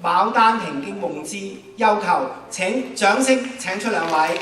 《牡丹亭》嘅夢之憂求，請掌聲請出兩位。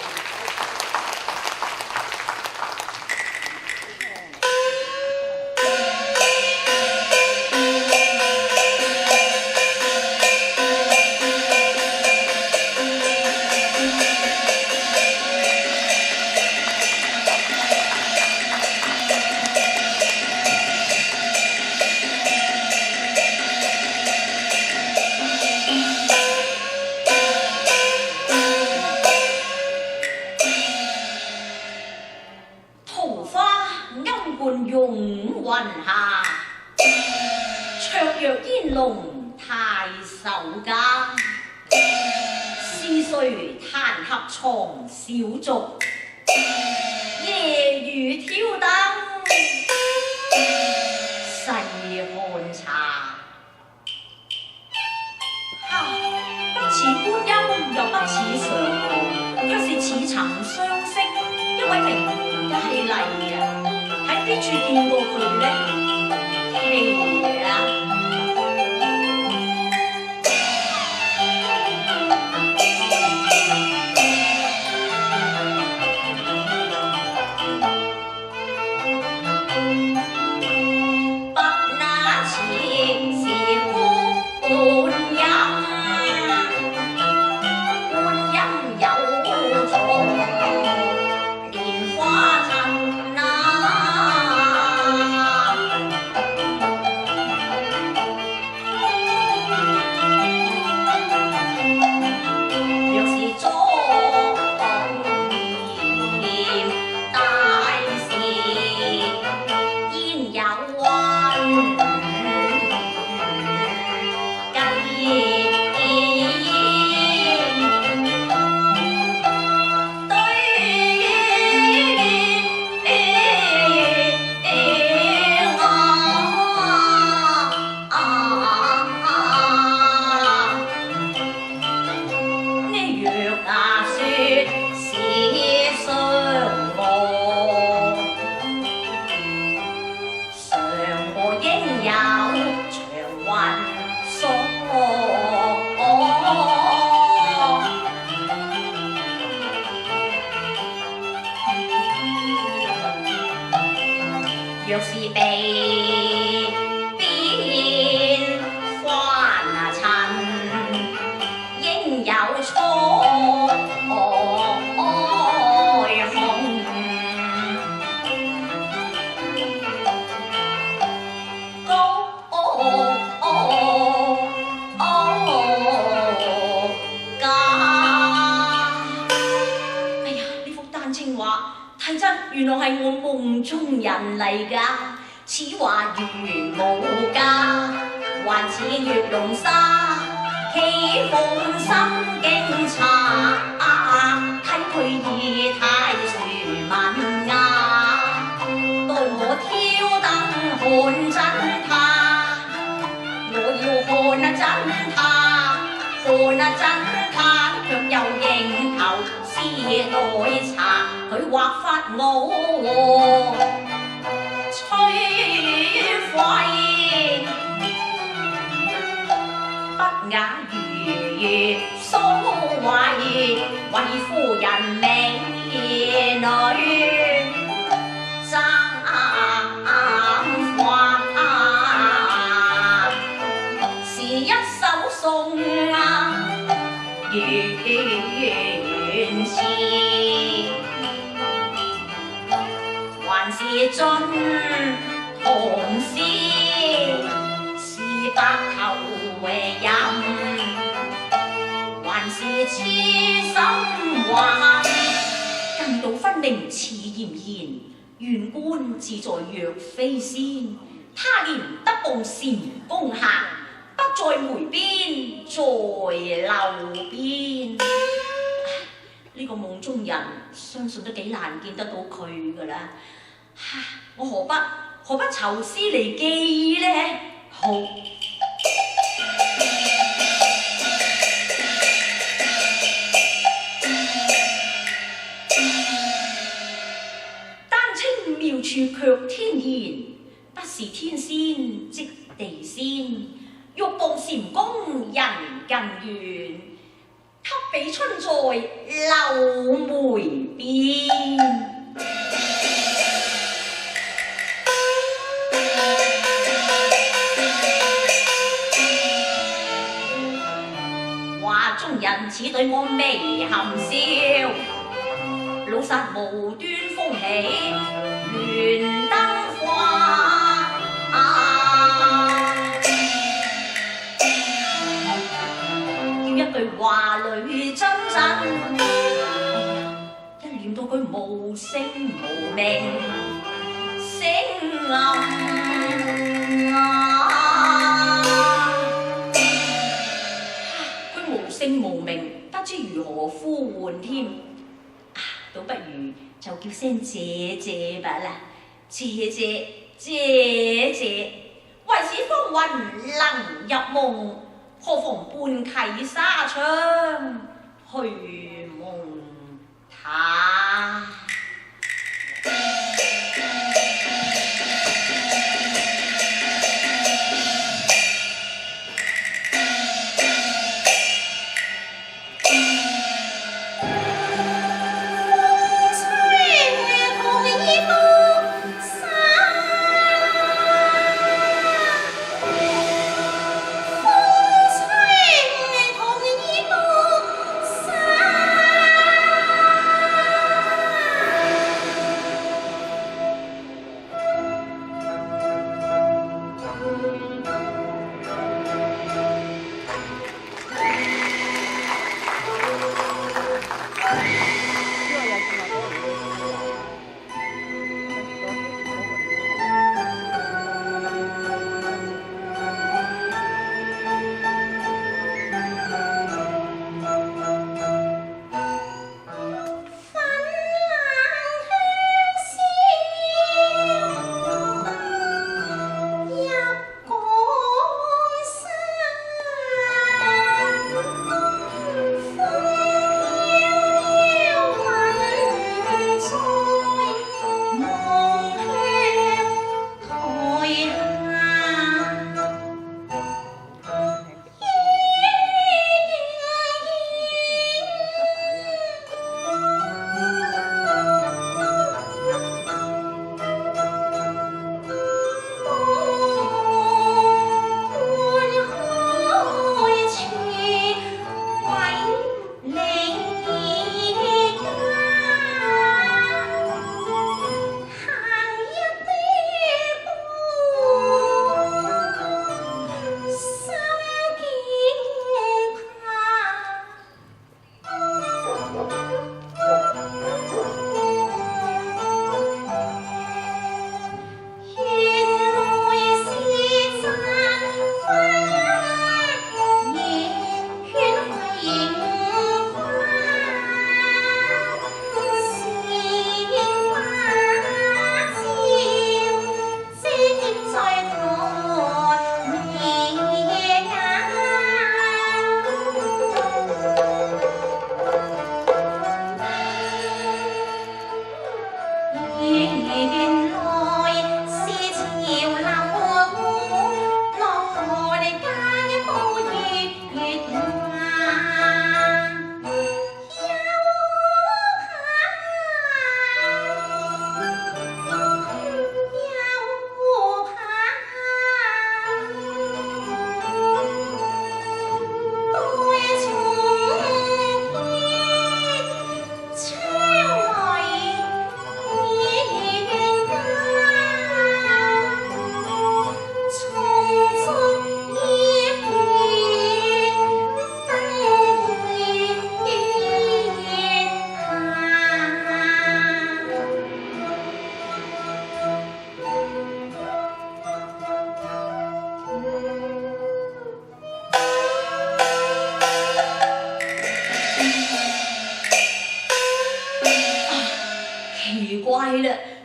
相信都幾難見得到佢噶啦，我何不籌詩嚟記呢？好，丹青妙處卻天然，不是天仙即地仙。欲報蟾宮人更怨，給比春在柳梅邊。話中人似對我微含笑，老實無端風起亂燈花。要一句話裏真真，一念到佢無聲無名，聲暗佢無聲無名，不知如何呼喚添。倒不如就叫聲姐姐吧啦，姐姐姐姐，為使芳魂能入夢，何妨半啟紗窗去夢他。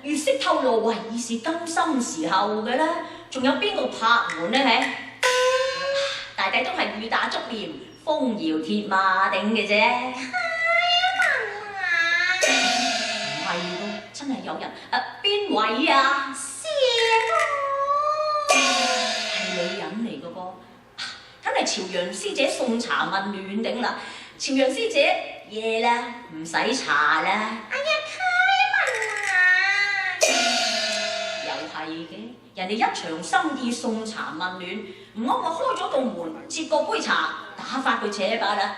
月色透露為已是更深時候嘅啦，仲有邊個拍門呢？係大抵都係雨打竹簾，風搖鐵馬頂嘅啫。唔係喎，真係有人。邊位啊？係女人嚟嘅噃。朝陽師姐送茶問暖頂啦。朝陽師姐夜啦，唔使茶啦。哎呀，開又係嘅，人哋一場心意送茶問暖，唔啱我開咗道門，接個杯茶，打發佢扯把啦。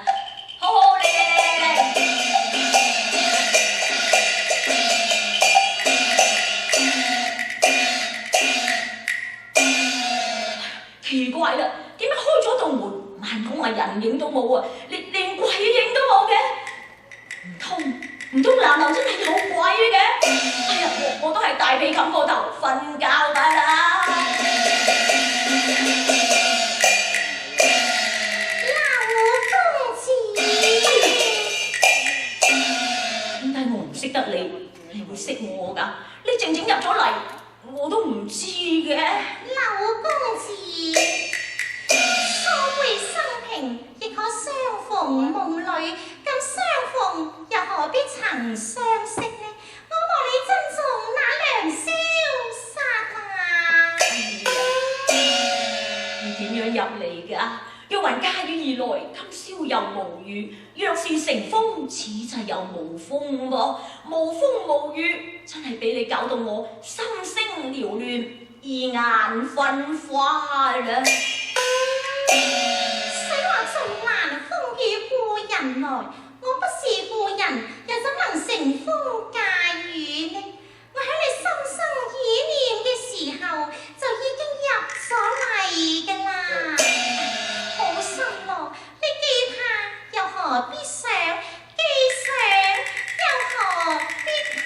好好嚟。奇怪啦，點解開咗道門，慢講話人影都冇啊，連鬼影都冇嘅？唔通南樓真係有鬼嘅？哎呀，我都係大被冚個頭瞓覺㗎啦。老公子，點解我唔識得你，你會識我㗎？你靜靜入咗嚟，我都唔知嘅。老公子，所謂生平亦可相逢夢裏，咁相逢又何必曾相識呢？我望你珍重那良宵殺啊！你點樣入嚟㗎？若雲駕雨而來，今宵又無雨。若是乘風，此際又無風喎。無風無雨，真係俾你搞到我心聲撩亂，眼昏花啦。使話盡難風與故人來，我不是故人，又怎能乘風駕雨呢？我喺你心生意念嘅時候，就已經入咗嚟㗎啦。好心咯，你既怕又何必想？既想又何必怕？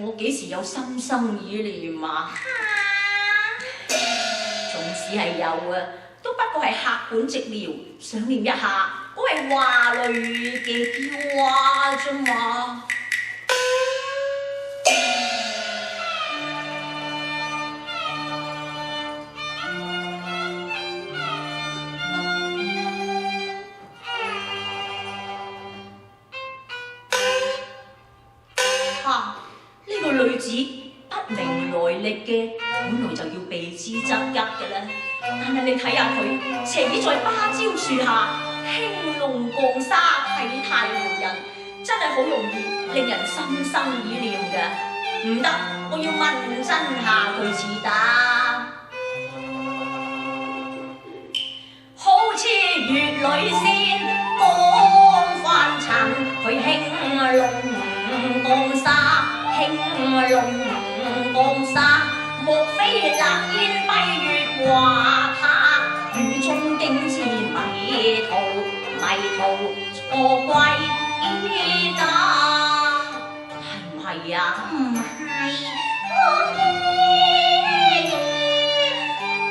我幾時有心生意念啊？縱使係有啊，都不過係客本寂寥，想念一下嗰係話類嘅嬌娃啫嘛。呢個女子不明來歷嘅，本來就要避之則吉嘅啦。但係你睇下佢，斜倚在芭蕉樹下，輕弄絳紗，體態撩人，真係好容易令人心生意念嘅。唔得，我要問真下佢至得。好似月女仙光凡塵，佢輕弄絳紗。輕弄絳紗，莫非勒煙蔽月華塔？雨中竟知迷途錯歸得，係唔係啊？唔係，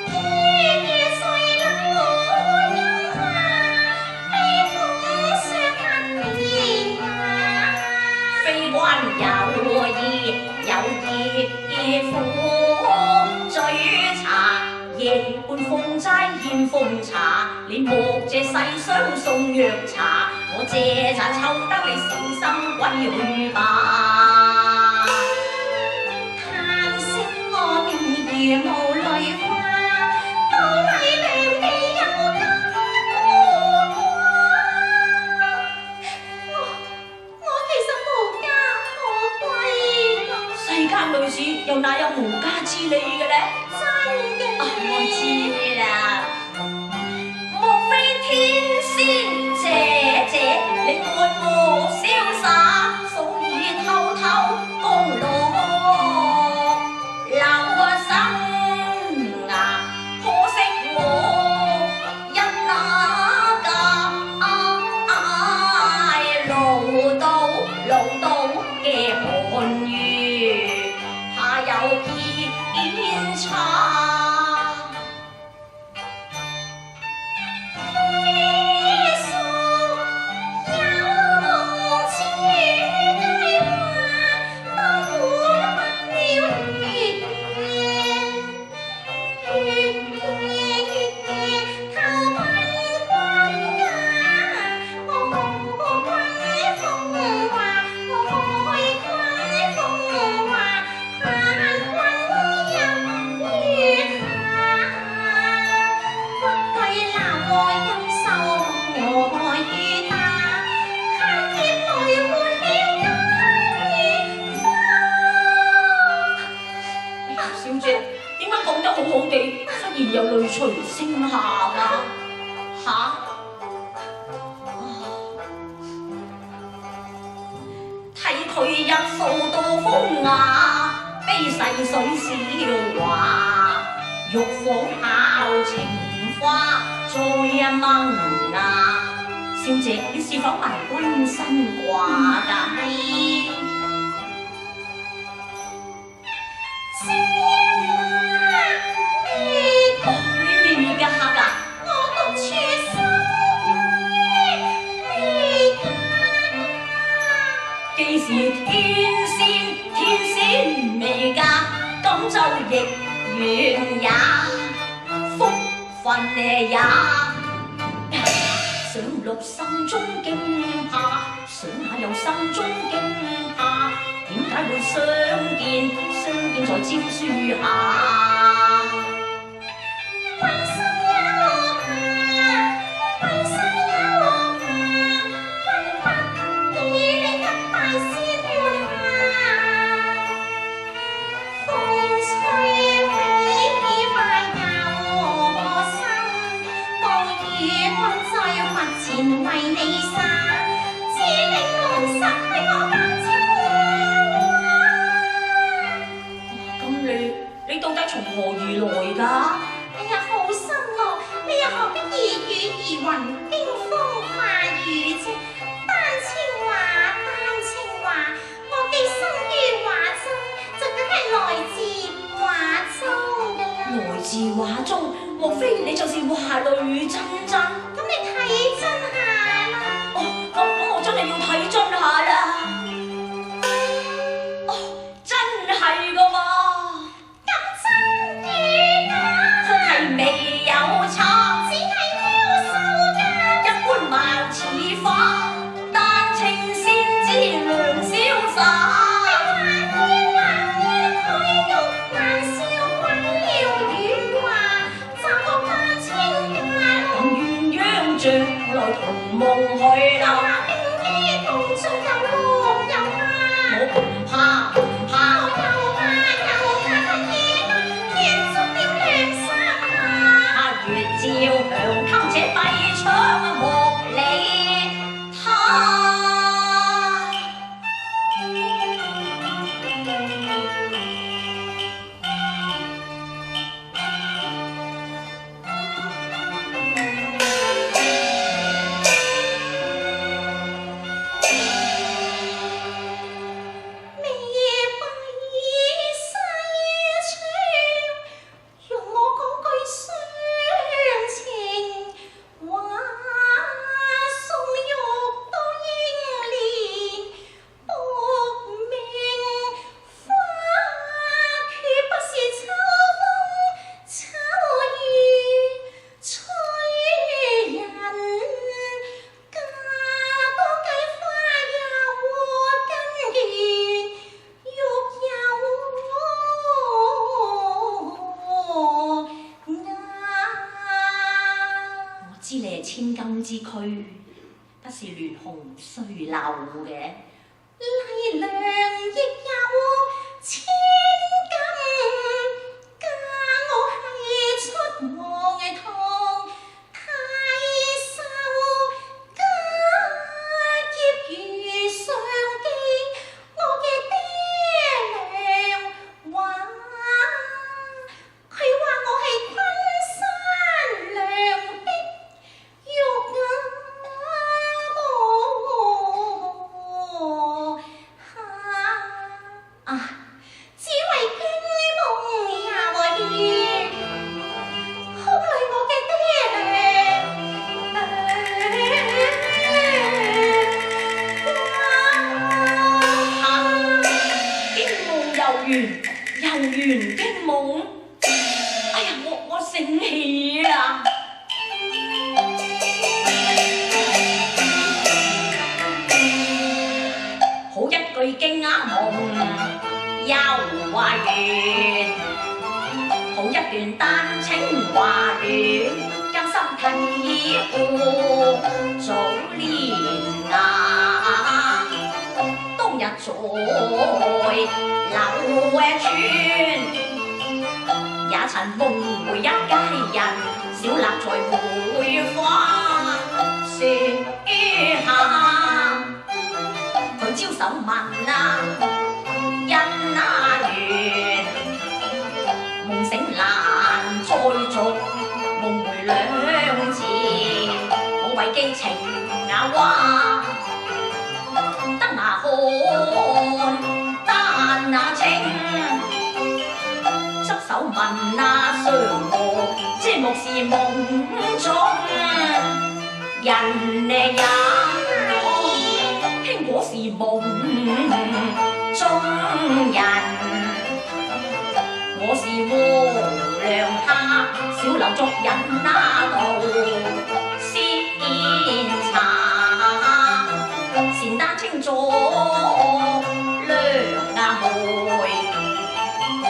我夜睡冷我陰下，悲痛傷痕連牙。非關有意苦醉茶，夜半風齋獻奉茶，你莫借世相送藥茶，我借茶湊得你小心歸去吧。嘆息我面如無淚花，當禮良地有金我其實無家可歸㗎。世間女子又哪有無家之理嘅呢？真嘅。我知啦，莫非天仙姐姐你愛我瀟灑，所以偷偷降落留生涯。可惜我因那界老到嘅寒雨，怕有偏差。我然有淚垂聲下㗎？嚇！睇佢一掃到風雅，悲逝水笑話，玉鳳效情花再一萌芽。小姐，你是否為君身掛㗎？既是天仙未嫁，咁就亦願也，福分也。想落心中驚怕，想下又心中驚怕，點解會相見在招書下？從何而來㗎？哎呀，好心咯！你又何必兒語疑雲，經風化雨啫？單稱話，我既生於華州，就梗係來自華州㗎啦。來自華州，莫非你就是華女真？咁你睇真下啦。哦，咁我真係要睇真下啦。哦，真係㗎嘛？未有錯，只係嬌羞㗎。一般貌似花，單稱先知良瀟灑。佢肉難笑滾了語話，就個單稱㗎。咁鴛鴦像來同夢去啦。冰衣共醉又樂又怕，我唔怕，我又怕天捉了良心。月照強給這閉窗莫理他。知你係千金之軀，不是亂紅碎漏嘅。麗娘亦有千金，家我係出望堂太守，家業如上記，我嘅爹娘話，佢話我係昆山良璧玉只為驚夢也會哭累我嘅爹驚夢驚夢。哎呀，我醒起啦！好一句驚訝夢又話完，好一段單稱話戀，甘心褪衣褲早年啊，當日在柳村。也曾夢回一佳人，小立在梅花樹下。佢招手問啊，因啊緣，夢醒難再續，夢回兩字，我為寄情啊話，得那看，得那情。執手問那嫦娥，這莫是夢中人也，輕果是夢中人。我是和良客，小樓作人那度鮮茶，善丹清咗良啊妹。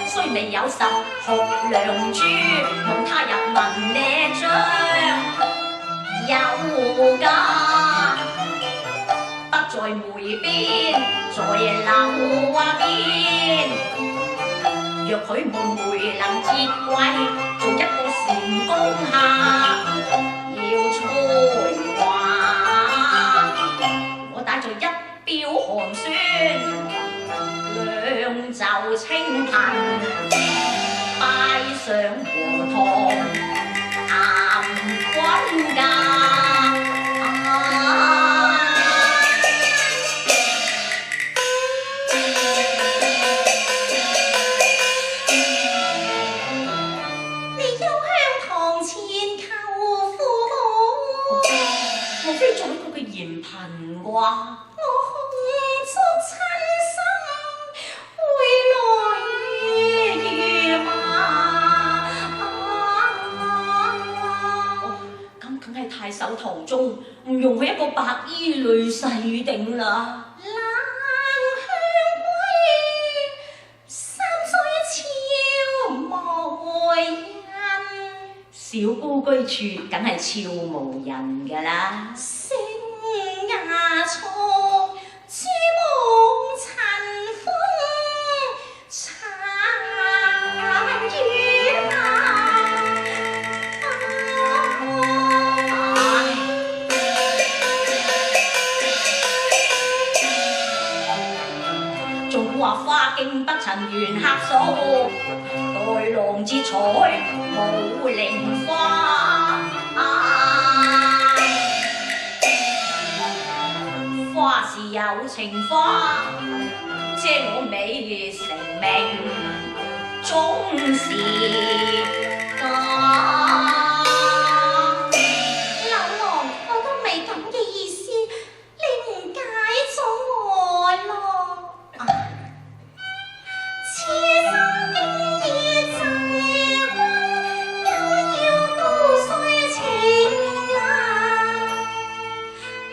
雖未有實學良珠，望他日文呢將有家，不在梅邊，在樓邊。若許夢回能接軌，做一個禪宮客，要才華，我帶着一標寒酸，兩袖清貧，拜上和堂談君家。嫌貧啩，我紅燭親心回來如麻。咁梗係太守堂中，唔容許一個白衣女婿定啦。冷香歸，三歲悄無人。小姑居處梗係悄無人㗎啦。牙錯，珠夢塵封，殘雨啊！仲估話花徑不曾緣客數，待郎折彩無菱花。花是有情花，遮我美成名終是假。柳郎，我都未咁嘅意思，你誤解咗我咯。此生經已際君，又要度歲情啊！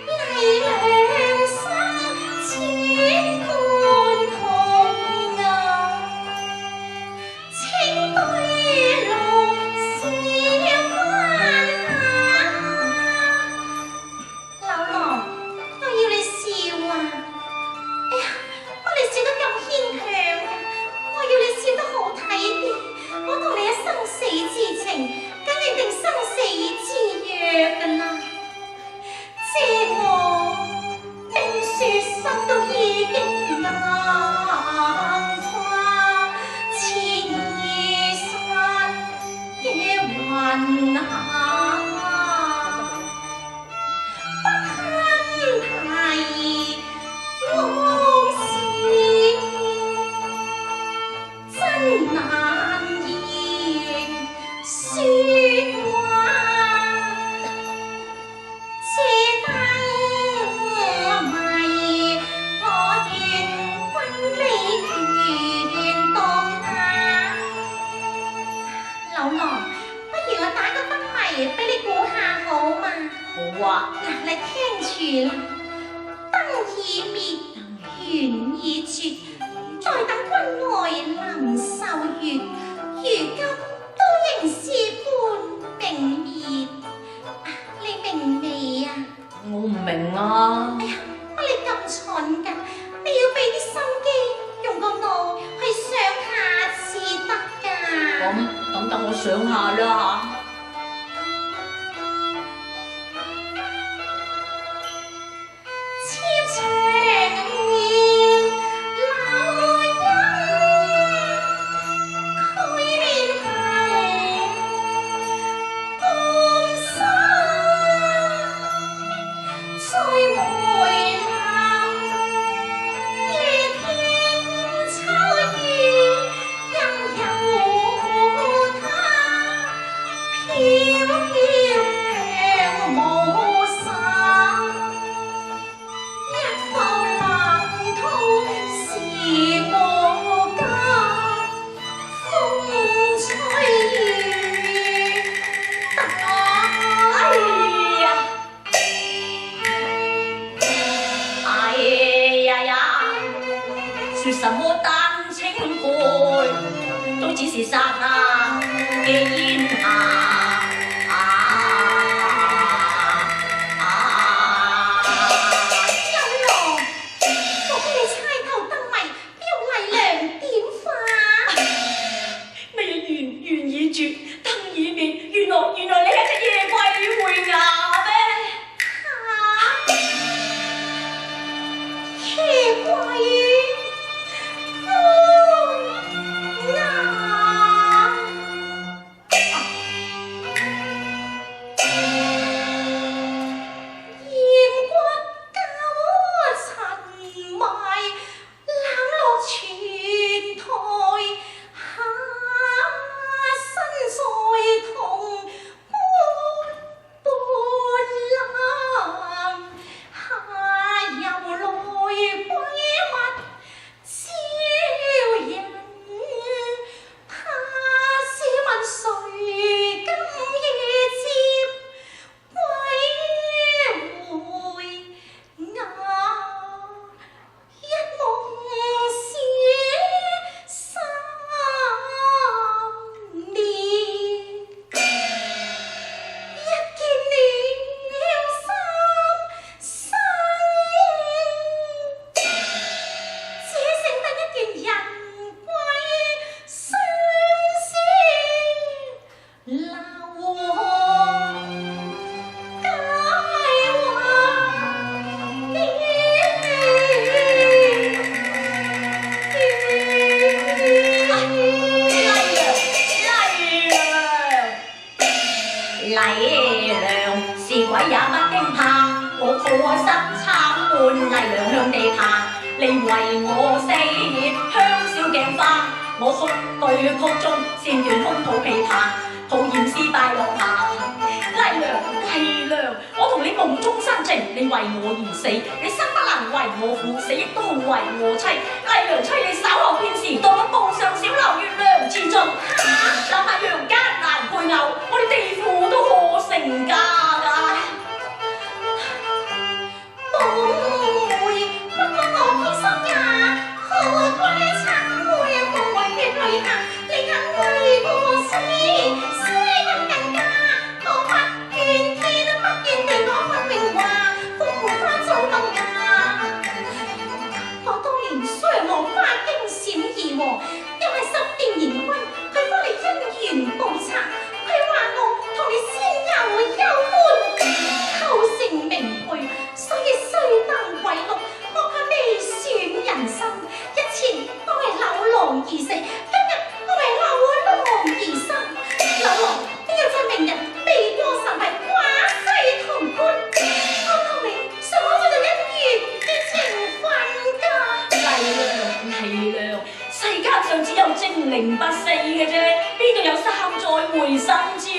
麗兩心千般痛啊！情對路少關下。柳郎，我要你笑啊！哎呀，乜你笑得咁牽強嘅？我要你笑得好睇啲。我同你一生死之情，梗係定生死之約㗎啦。借我冰雪心都已經硬化，千衣山嘅雲下，不堪提往事，真難言説話。這燈迷，我願君你權當下。柳郎，不如我打個燈謎俾你估下好嘛？好啊，嗱，你聽住啦。燈已滅，緣已絕，再等君外臨受月，如今都仍是半明滅。你明未啊？我唔明啊。哎呀，乜你咁蠢㗎？你要俾啲心機，用個腦去想下至得㗎。咁我上下啦。什麼丹青配，都只是剎那嘅煙霞。有羅，我俾你猜透燈謎，標麗娘點化？乜嘢緣已絕，燈已滅，原來你係隻夜桂會牙咩？夜桂。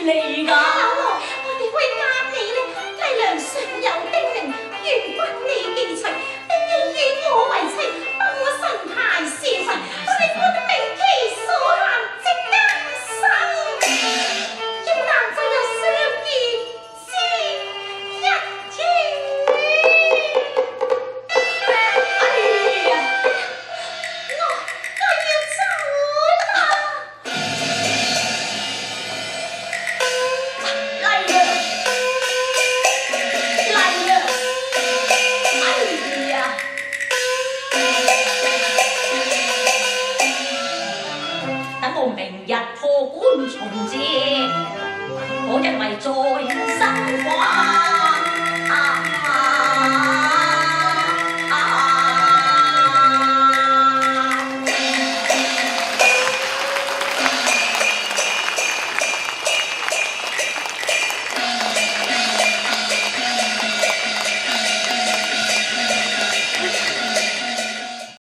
麗燈火。